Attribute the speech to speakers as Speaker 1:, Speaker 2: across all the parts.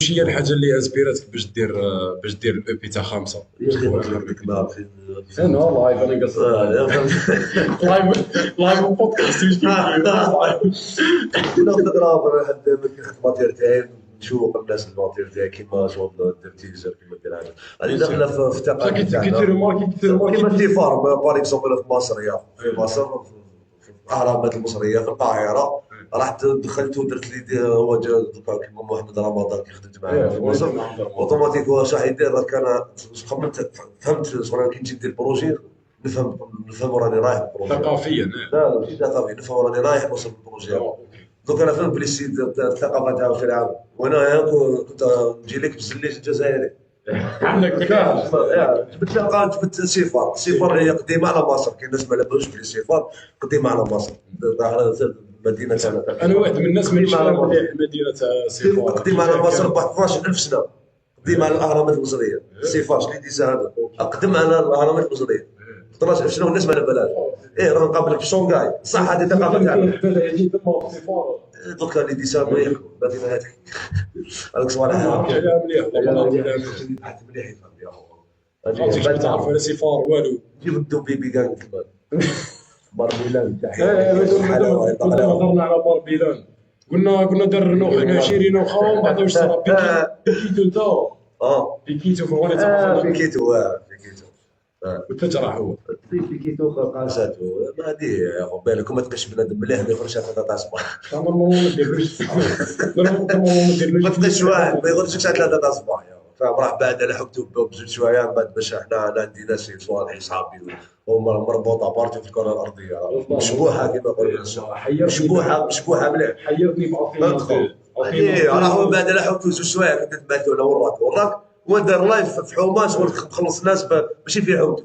Speaker 1: هي الحاجه اللي انسبيراتك باش دير الاو بي تاع خمسه؟
Speaker 2: يا اخي الله يخليك ما عرفتش.
Speaker 1: انا لايف انا قصدي لايف بودكاست واش
Speaker 2: كنا نقرا واحد الماتير تاعي نشوق الناس الماتير تاعي كيما شغل دير تيزر كيما دير هذا هذه داخله في الثقافه تاعنا كيما التيفار باغ اكزومبل في مصريه في مصر في الاهرامات المصريه في القاهره رحت دخلت ودرت لي هو جا كيما محمد رمضان كي خدمت معايا في مصر اوتوماتيك واش راح يدير راك انا خممت فهمت شغل كي نجي ندير بروجي نفهم راني رايح البروجي
Speaker 1: ثقافيا.
Speaker 2: لا ماشي ثقافي نفهم راني رايح نوصل البروجي. دوك انا فهمت بلي السيد الثقافه تاعو في العام وانا كنت نجي لك بالزليج الجزائري جبت صفار هي قديمه على مصر. كاين ناس ما علموش بلي صفار قديمه على مصر المدينه تاعنا.
Speaker 1: انا واحد من الناس مانيش فاهم مدينه صفار
Speaker 2: قديمه على مصر ب 11000 سنه قديمه على الاهرامات المصريه. صفار شنو ديزا هذا اقدم على الاهرامات المصريه 12000 سنه والناس ما على بالهاش. راه نقابلك في شونغاي صح هذه الثقافه تاعنا. دوكا اللي ديسا مليح المدينه هذيك هذاك صوالح
Speaker 1: مليح
Speaker 2: بحث مليح يفهم يا
Speaker 1: اخو. ما تعرف على صفار والو.
Speaker 2: جيب الدوبيبي كان كمان باربيلان
Speaker 1: هضرنا على باربيلان قلنا درنا شيرين وخا ومن بعد واش صرا بيكيتو انت بيكيتو في الغولي
Speaker 2: بيكيتو
Speaker 1: وتجرح هو
Speaker 2: في كيتو قاساتو ما هذه يا خو بالك ما تبقاش بنادم مليح ما يخرجش هذا تاع الصباح.
Speaker 1: ما نديروش
Speaker 2: ما تبقاش واحد ما يخرجش حتى 3 تاع الصباح فاهم. راح بعد على حكتو بزوج شويه من بعد باش احنا عندي ناس صوالح صحابي هما مربوطه بارتي في الكره الارضيه مشبوحه كما قلنا مشبوحه مليح.
Speaker 1: حيرني
Speaker 2: ندخل راهو بعد على حكتو زوج شويه كنت نبعثوا له وراك ودار لايف في حومه شغل تخلص الناس ماشي في حومته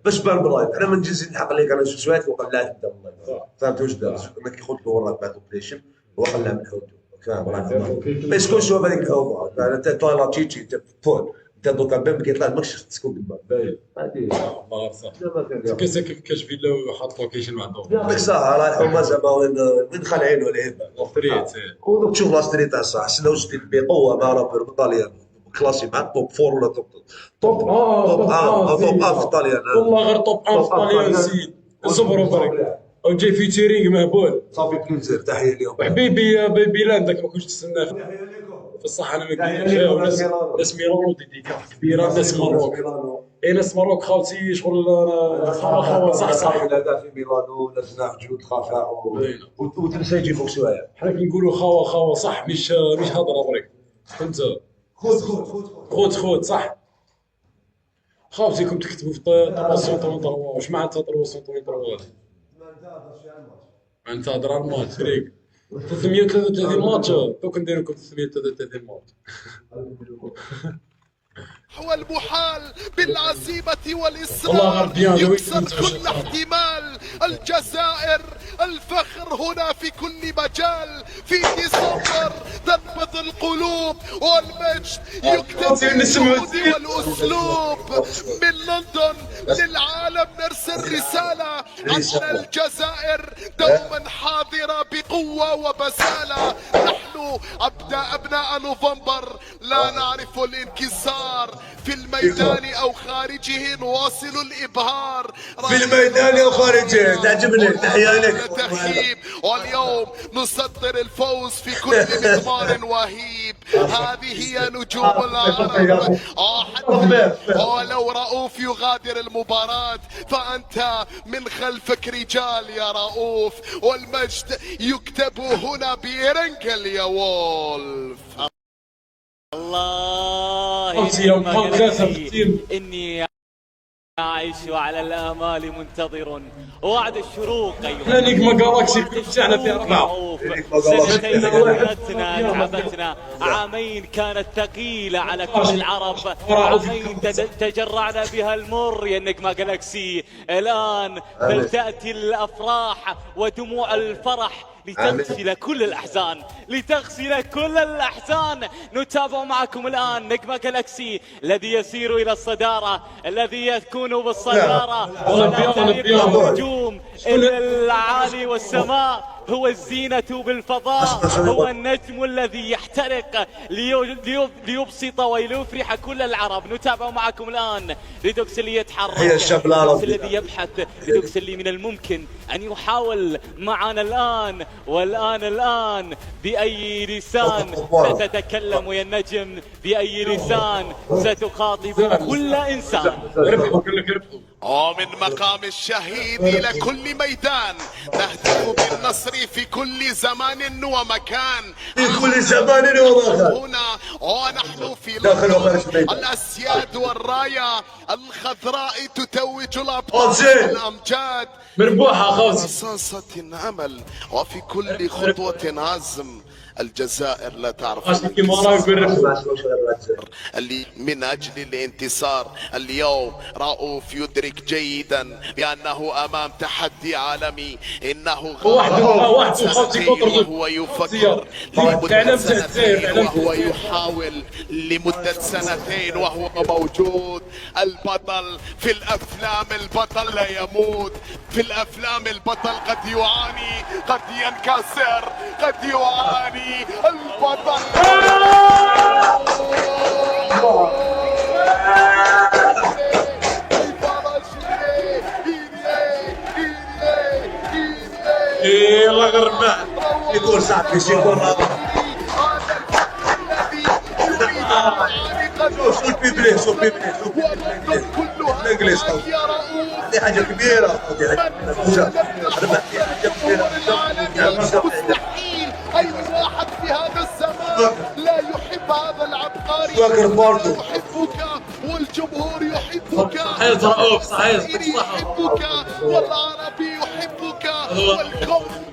Speaker 2: باش بان بلايف. انا ما نجي نزيد نحق عليك انا شويه وقلعت نبدا والله فهمت واش دار. انا كي قلت له وراك بعد اوبريشن وقلع من حومته فاهم. ما يسكنش شوف هذيك الحومه انت طالع تشيتشي تفول انت دوكا بان كيطلع ماكش تسكن تما هذه
Speaker 1: الله صح كاش فيلا حاط لوكيشن مع الدور
Speaker 2: يعطيك الصحه. راه الحومه زعما وين خالعين ولا هبه
Speaker 1: ستريت
Speaker 2: ودوك تشوف لا ستريت تاع الصح سناو جديد بقوه مع رابر بالطاليان كلاسي مع توب فور ولا توب
Speaker 1: توب
Speaker 2: في الطاليان
Speaker 1: والله غير توب في الطاليان سيد صبروا برك او جاي فيتشرينغ مهبول
Speaker 2: صافي بليزير تحيه اليوم
Speaker 1: حبيبي بيبي لاندك ما كنتش تستناه في الصح. انا ما كاينش ناس ميلانو ديديكا كبيره ناس مروك ناس مروك خاوتي شغل خاوه صح
Speaker 2: هذا في ميلانو ناس جود خفاء وتنسى يجي فوق شويه.
Speaker 1: حنا كنقولوا خاوه صح مش هضره برك فهمت. خود صح. خاوتيكم تكتبوا في 333 واش معناتها 333 معناتها هضره الماتش فريق 333 ماتش دوك نديرو لكم 333 ماتش.
Speaker 3: هو المحال بالعزيمة والإصرار يكسر كل احتمال. الجزائر الفخر هنا في كل مجال. في ديسمبر تنبض القلوب والمجد يكتب بالجهد والأسلوب. من لندن للعالم نرسل رسالة أن الجزائر دوما حاضرة بقوة وبسالة. نحن أبناء نوفمبر لا نعرف الانكسار. في الميدان أو خارجه نواصل الإبهار.
Speaker 2: في الميدان أو خارجه تعجبني تحية لك.
Speaker 3: ترحيب واليوم نصدر الفوز في كل مضمار وهيب. هذه هي نجوم العرب. ولو رؤوف يغادر المباراة فأنت من خلفك رجال يا رؤوف. والمجد يكتب هنا بإرنجل يا وولف.
Speaker 4: الله إني أعيش على الآمال منتظر وعد الشروق. أيها
Speaker 1: نجم جالاكسي بتاعنا في 4
Speaker 4: سنتين تعبتنا عامين كانت ثقيلة على كل العرب. عامين تجرعنا بها المر يا نجم جالاكسي. الآن فلتأتي الأفراح ودموع الفرح لتغسل كل الأحزان نتابع معكم الآن نجم جالاكسي الذي يسير إلى الصدارة الذي يكون بالصدارة ولا تليق النجوم إلى العالي والسماء. هو الزينة بالفضاء، هو النجم الذي يحترق ليبسط وليفرح كل العرب. نتابع معكم الآن ريدوكس اللي يتحرك، ريدوكس الذي يبحث، ريدوكس اللي من الممكن أن يحاول معنا الآن. والآن بأي لسان ستتكلم يا النجم؟ بأي لسان ستخاطب كل إنسان؟
Speaker 3: ومن مقام الشهيد إلى كل ميدان نهتف بالنصر في كل زمان ومكان،
Speaker 2: في كل زمان ومكان.
Speaker 3: هنا ونحن في لندن، الأسياد والراية الخضراء تتوج الأبطال الأمجاد.
Speaker 1: مربوحة خوزي،
Speaker 3: رصاصة أمل وفي كل خطوة عزم. الجزائر لا تعرف اللي من أجل الانتصار. اليوم رؤوف يدرك جيدا بأنه أمام تحدي عالمي، إنه
Speaker 1: وهو
Speaker 3: يفكر لمدة سنتين وهو يحاول لمدة سنتين وهو موجود. البطل في الأفلام البطل لا يموت، في الأفلام البطل قد يعاني، قد ينكسر، قد يعاني البطل.
Speaker 1: الله غرمع
Speaker 2: يقول صاحبي شي يقول شوف بيبلي شوف بيبلي شوف بيبلي هذه حاجة كبيرة،
Speaker 3: مستحيل أي واحد في هذا الزمان لا يحب هذا العبقري. يحبك والجمهور يحبك،
Speaker 1: صحيح
Speaker 3: يحبك والعربي يحبك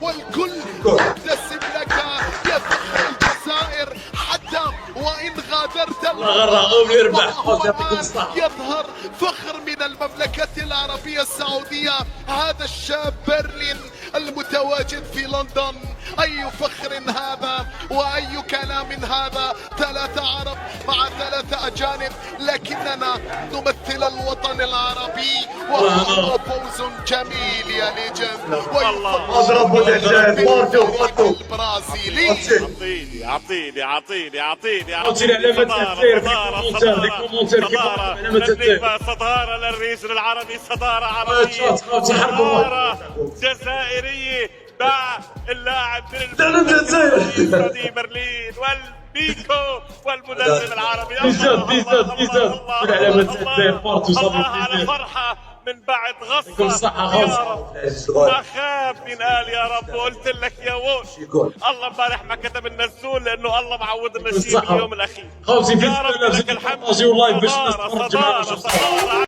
Speaker 3: والكل يبتسم لك. يا فخر الجزائر حتى وإن غادرت يظهر فخر من المملكة العربية السعودية. هذا الشاب برلين المتواجد في لندن، أي فخر هذا وأي كلام هذا. 3 عرب مع 3 أجانب، لكننا نمثل الوطن العربي وهو فوز جميل يا نجم. البرازيلي
Speaker 4: صدارة للرئيس العربي، صدارة عربية، صدارة جزائرية مع اللاعب من برلين والبيكو والمدرب العربي. الله على فرحة من بعد غصة يا رب، ما خاف من قال يا رب. وقلت لك يا وش الله امبارح ما كتب النزول لانه الله معود النشيد اليوم الاخير. يا رب لك الحمد. صدارة